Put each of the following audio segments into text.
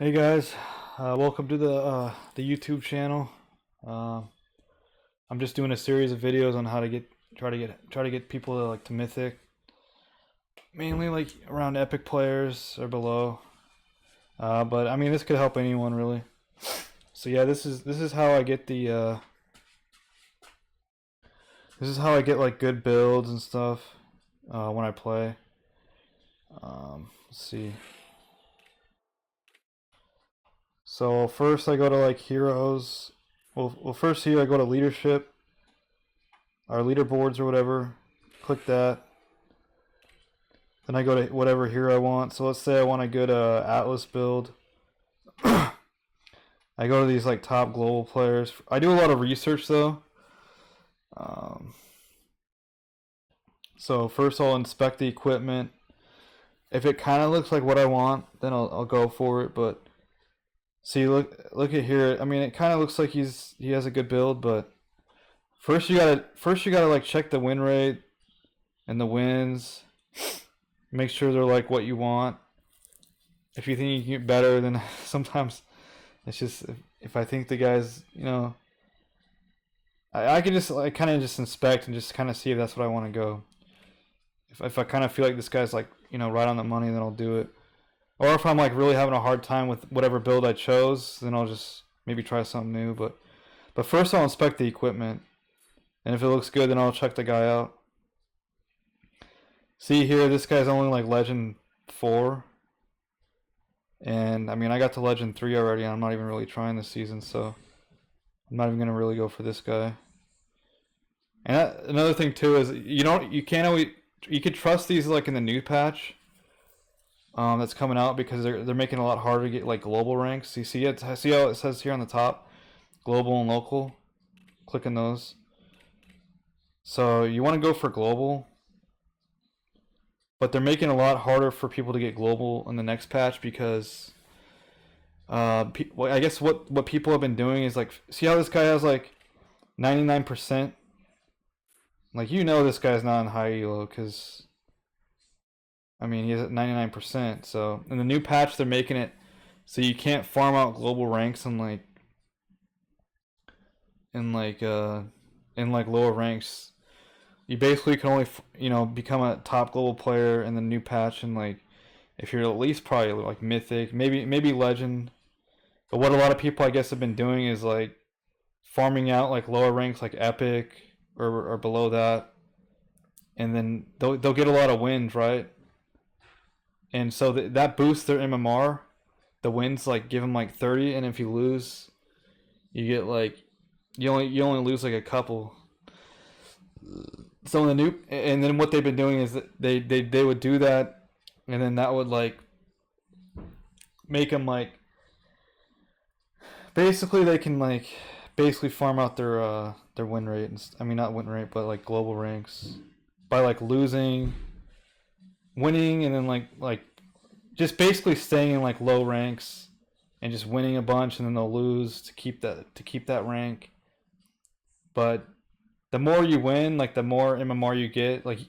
Hey guys, welcome to the YouTube channel. Uh, I'm just doing a series of videos on how to try to get people to Mythic, mainly like around Epic players or below. But I mean, this could help anyone really. So yeah, this is how I get this is how I get like good builds and stuff when I play. Let's see. So first I go to like heroes. Well, first here I go to leadership, our leaderboards or whatever. Click that. Then I go to whatever hero I want. So let's say I want a good Atlas build. I go to these like top global players. I do a lot of research though. Um, so first I'll inspect the equipment. If it kind of looks like what I want, then I'll go for it. But see, look at here. I mean, it kind of looks like he has a good build, but first you gotta like check the win rate and the wins. Make sure they're like what you want. If you think you can get better, then sometimes it's just if I think the guy's, I can just like kind of just inspect and just kind of see if that's what I want to go. If I kind of feel like this guy's like right on the money, then I'll do it. Or if I'm like really having a hard time with whatever build I chose, then I'll just maybe try something new. But first I'll inspect the equipment, and if it looks good, then I'll check the guy out. See here, this guy's only like Legend 4. And I mean, I got to Legend 3 already, and I'm not even really trying this season, so I'm not even gonna really go for this guy. And another thing too is you can't always you could trust these like in the new patch that's coming out because they're making it a lot harder to get like global ranks. You see it? See how it says here on the top, global and local. Clicking those. So you want to go for global, but they're making it a lot harder for people to get global in the next patch because well, I guess what people have been doing is like, see how this guy has like 99%. Like this guy's not in high elo because I mean he's at 99%. So in the new patch they're making it so you can't farm out global ranks in like uh in like lower ranks. You basically can only become a top global player in the new patch, and like if you're at least probably like mythic, maybe legend. But what a lot of people I guess have been doing is like farming out like lower ranks like epic or below that, and then they'll get a lot of wins, right? And so that boosts their MMR. The wins like give them like 30, and if you lose, you get like you only lose like a couple. So in the new, and then what they've been doing is that they would do that, and then that would like make them like basically they can like basically farm out their win rate. And, I mean not win rate, but like global ranks by like losing, winning, and then like just basically staying in like low ranks and just winning a bunch, and then they'll lose to keep that rank. But the more you win, like the more MMR you get. Like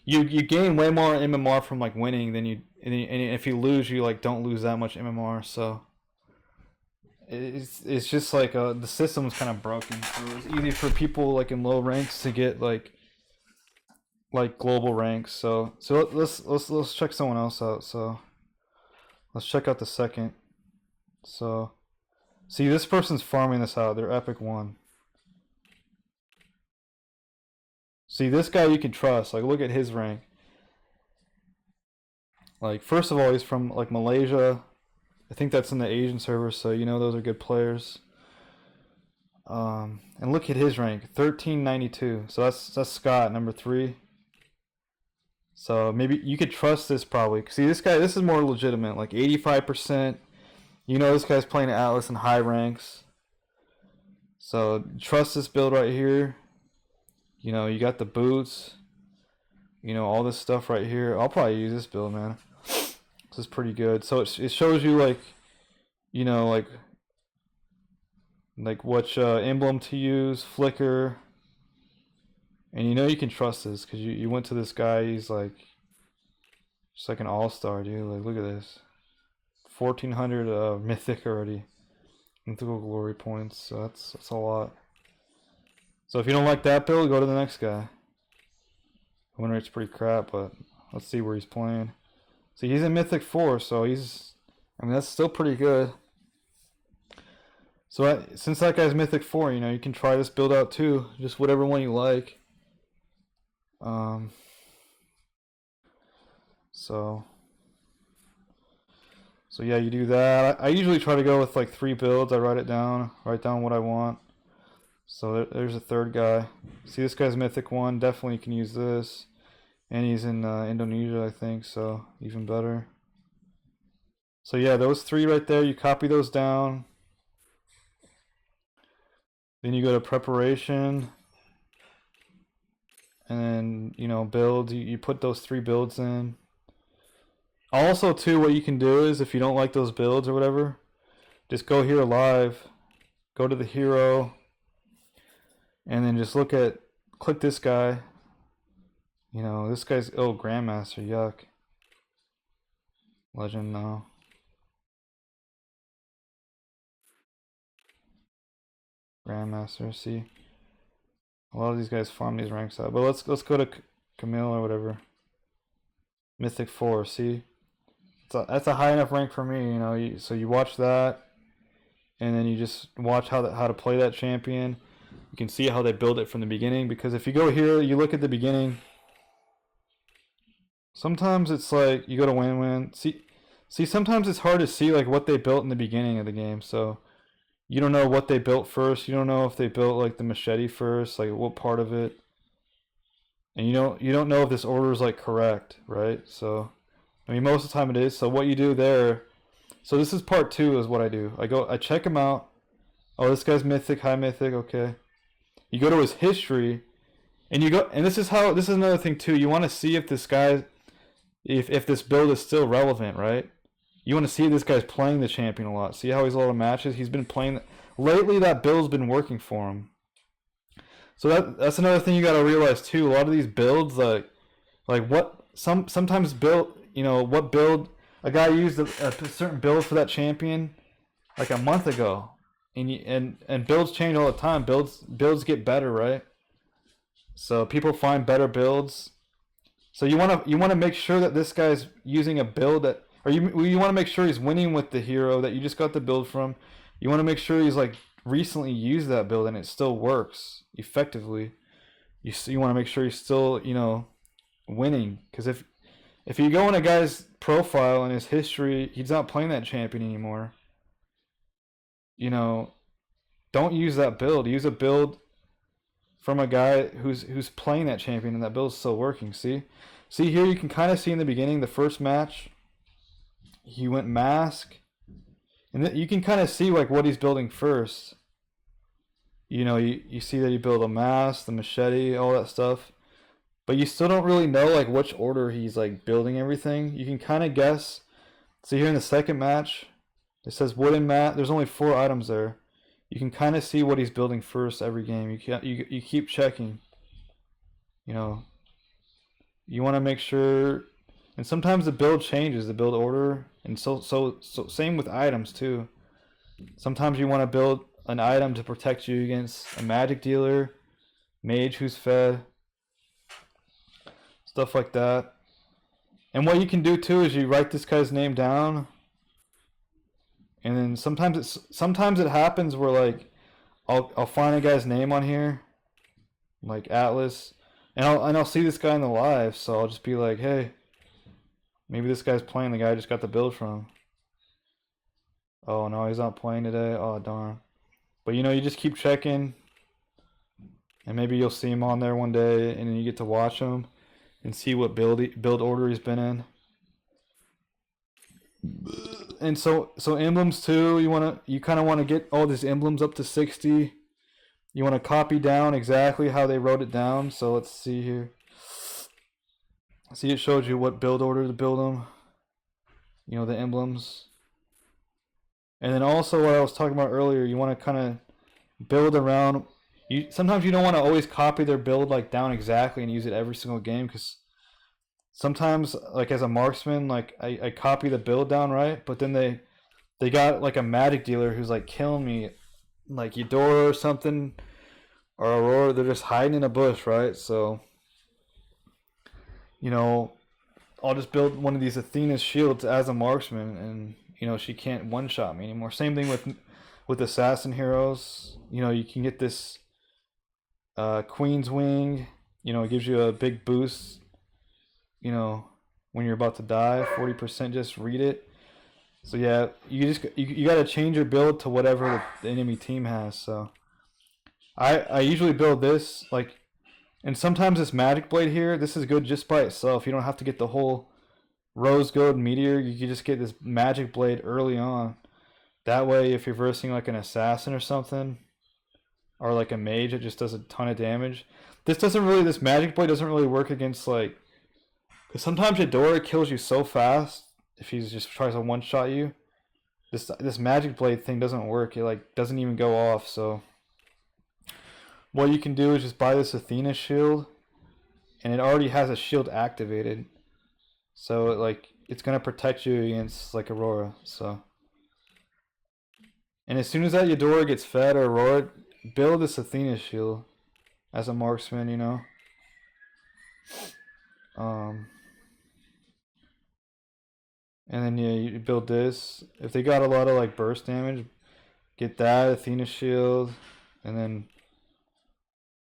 you gain way more MMR from like winning than and if you lose, you like don't lose that much MMR. So it's just like the system is kind of broken. So it's easy for people like in low ranks to get like global ranks. So let's check someone else out. So let's check out the second. So see, this person's farming this out. They're epic 1. See, this guy you can trust. Like look at his rank. Like first of all, he's from like Malaysia. I think that's in the Asian server, so those are good players. And look at his rank, 1392. So that's Scott, number 3. So maybe you could trust this probably. See, this is more legitimate, like 85%. This guy's playing Atlas in high ranks. So trust this build right here. You got the boots. All this stuff right here. I'll probably use this build, man. This is pretty good. So it shows you like, like which emblem to use, flicker, and you can trust this because you went to this guy. He's like just like an all-star, dude. Like look at this, 1400 mythic already. Mythical glory points, so that's a lot. So if you don't like that build, go to the next guy. Win rate's pretty crap, but let's see where he's playing. See, he's in Mythic 4, so I mean, that's still pretty good. So since that guy's Mythic 4, you know, you can try this build out too. Just whatever one you like. So yeah, you do that. I usually try to go with like 3 builds. I write down what I want. So there's a third guy. See, this guy's Mythic 1. Definitely can use this. And he's in Indonesia, I think, so even better. So yeah, those 3 right there, you copy those down. Then you go to preparation. And then, you know, build. You put those 3 builds in. Also, too, what you can do is if you don't like those builds or whatever, just go here live, go to the hero, and then just click this guy. You know, this guy's, oh, Grandmaster, yuck. Legend, no. Grandmaster, see. A lot of these guys farm these ranks out. But let's go to Camille or whatever. Mythic 4, see? That's a high enough rank for me, you know. So you watch that, and then you just watch how to play that champion. You can see how they build it from the beginning, because if you go here, you look at the beginning. Sometimes it's like you go to win-win. See, sometimes it's hard to see like what they built in the beginning of the game. So you don't know what they built first. You don't know if they built like the machete first, like what part of it. And you don't know if this order is like correct, right? So I mean, most of the time it is. So what you do there, so this is part 2 is what I do. I check him out. Oh, this guy's Mythic, high Mythic, okay. You go to his history, and you go, and this is another thing too. You want to see if this guy, if this build is still relevant, right? You want to see if this guy's playing the champion a lot. See how he's a lot of matches? He's been playing, lately that build's been working for him. So that's another thing you got to realize too. A lot of these builds, like what, sometimes build, you know, what build, a guy used a certain build for that champion like a month ago, and builds change all the time. Builds get better, right? So people find better builds. So you want to make sure that this guy's using a build that, or you want to make sure he's winning with the hero that you just got the build from. You want to make sure he's like recently used that build and it still works effectively. You want to make sure he's still, you know, winning, because if you go in a guy's profile and his history, he's not playing that champion anymore. You know, don't use that build. Use a build from a guy who's playing that champion and that build's still working. See here, you can kind of see in the beginning, the first match, he went mask, and you can kind of see like what he's building first. You know, you see that he built a mask, the machete, all that stuff. But you still don't really know like which order he's like building everything. You can kind of guess. See here in the second match, it says wooden mat. There's only 4 items there. You can kind of see what he's building first every game. You keep checking. You know, you want to make sure. And sometimes the build changes, the build order, and so same with items too. Sometimes you want to build an item to protect you against a magic dealer, mage who's fed. Stuff like that. And what you can do too is you write this guy's name down, and then sometimes it happens where like I'll find a guy's name on here, like Atlas, and I'll see this guy in the live, so I'll just be like, hey, maybe this guy's playing the guy I just got the build from. Oh no, he's not playing today. Oh darn. But you know, you just keep checking, and maybe you'll see him on there one day, and then you get to watch him and see what build order he's been in. And so emblems too, you kind of want to get all these emblems up to 60. You want to copy down exactly how they wrote it down. So let's see here. See, it shows you what build order to build them. You know, the emblems. And then also what I was talking about earlier, you want to kind of build around. Sometimes you don't want to always copy their build like down exactly and use it every single game, because sometimes like as a marksman, like I copy the build down right, but then they got like a magic dealer who's like killing me, like Eudora or something, or Aurora. They're just hiding in a bush, right? So you know, I'll just build one of these Athena's shields as a marksman, and you know she can't one shot me anymore. Same thing with assassin heroes. You know, you can get this Queen's Wing. You know, it gives you a big boost. You know, when you're about to die, 40%. Just read it. So yeah, you got to change your build to whatever the enemy team has. So I usually build this like, and sometimes this magic blade here. This is good just by itself. You don't have to get the whole rose gold meteor. You can just get this magic blade early on. That way, if you're versing like an assassin or something, or like a mage, it just does a ton of damage. This magic blade doesn't really work against like, because sometimes Eudora kills you so fast if he just tries to one shot you. This magic blade thing doesn't work. It like doesn't even go off. So what you can do is just buy this Athena shield, and it already has a shield activated. So like it's gonna protect you against like Aurora. So, and as soon as that Eudora gets fed or Aurora, build this Athena shield as a marksman. You know. Um, and then yeah, you build this. If they got a lot of like burst damage, get that Athena shield, and then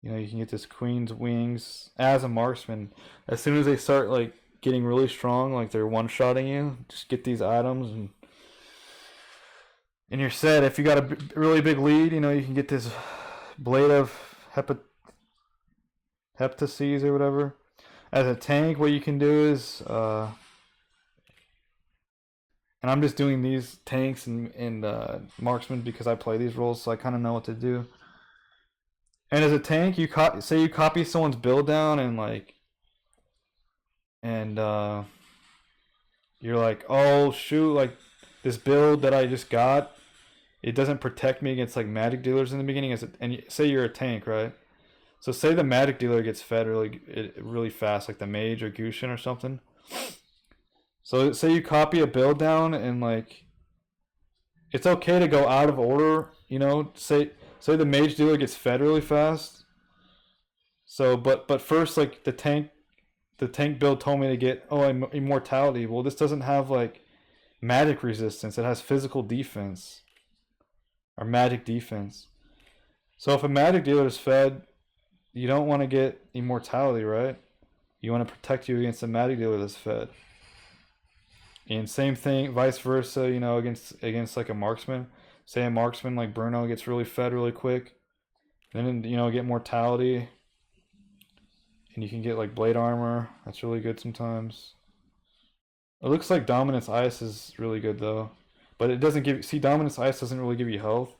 you know you can get this Queen's Wings as a marksman. As soon as they start like getting really strong, like they're one-shotting you, just get these items and you're set. If you got a really big lead, you know you can get this Blade of Heptases or whatever. As a tank, what you can do is, and I'm just doing these tanks and marksmen because I play these roles, so I kind of know what to do. And as a tank, say you copy someone's build down and like, and you're like, oh shoot, like this build that I just got, it doesn't protect me against like magic dealers in the beginning. And say you're a tank, right? So say the magic dealer gets fed really fast, like the mage or Gushin or something. So say you copy a build down and like, it's okay to go out of order. You know, say the mage dealer gets fed really fast. So but first like the tank build told me to get immortality. Well, this doesn't have like magic resistance. It has physical defense or magic defense. So if a magic dealer is fed, you don't want to get immortality, right? You want to protect you against a magic dealer that's fed. And same thing, vice versa. You know, against like a marksman. Say a marksman like Bruno gets really fed really quick, then you know get mortality, and you can get like blade armor. That's really good sometimes. It looks like Dominance Ice is really good though, but it doesn't give. See, Dominance Ice doesn't really give you health.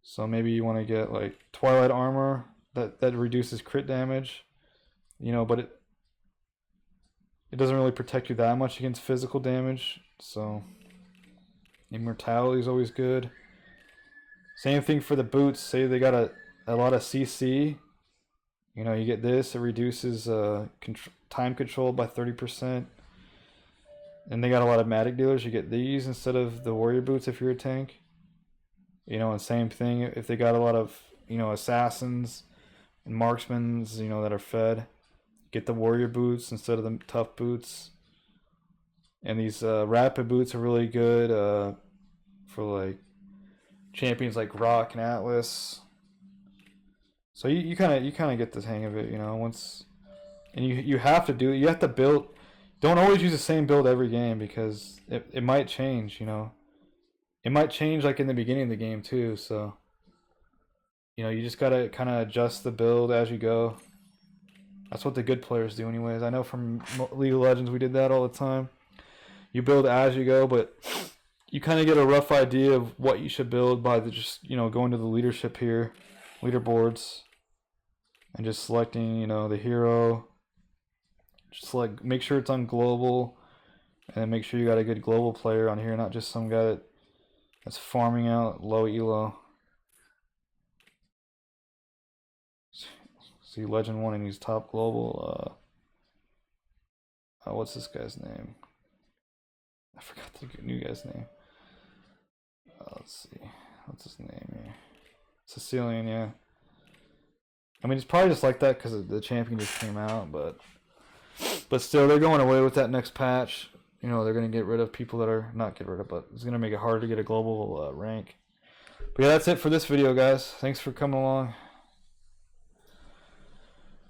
So maybe you want to get like Twilight Armor that reduces crit damage. You know, but it doesn't really protect you that much against physical damage. So immortality is always good. Same thing for the boots. Say they got a lot of CC. You know, you get this. It reduces time control by 30%. And they got a lot of magic dealers. You get these instead of the warrior boots if you're a tank. You know, and same thing if they got a lot of, you know, assassins and marksmen, you know, that are fed. Get the warrior boots instead of the tough boots. And these rapid boots are really good for like champions like Rock and Atlas. So you kind of get the hang of it, you know. And you have to you have to build. Don't always use the same build every game because it might change, you know. It might change like in the beginning of the game too. So you know you just gotta kind of adjust the build as you go. That's what the good players do, anyways. I know from League of Legends we did that all the time. You build as you go, but you kind of get a rough idea of what you should build by just you know going to the leadership here, leaderboards, and just selecting you know the hero. Just like make sure it's on global, and then make sure you got a good global player on here, not just some guy that's farming out low elo. See Legend 1 and he's top global. what's this guy's name? I forgot the new guy's name. Let's see. What's his name here? Sicilian, yeah. I mean, it's probably just like that because the champion just came out, but still, they're going away with that next patch. You know, they're going to get rid of people that are not get rid of, but it's going to make it harder to get a global rank. But yeah, that's it for this video, guys. Thanks for coming along.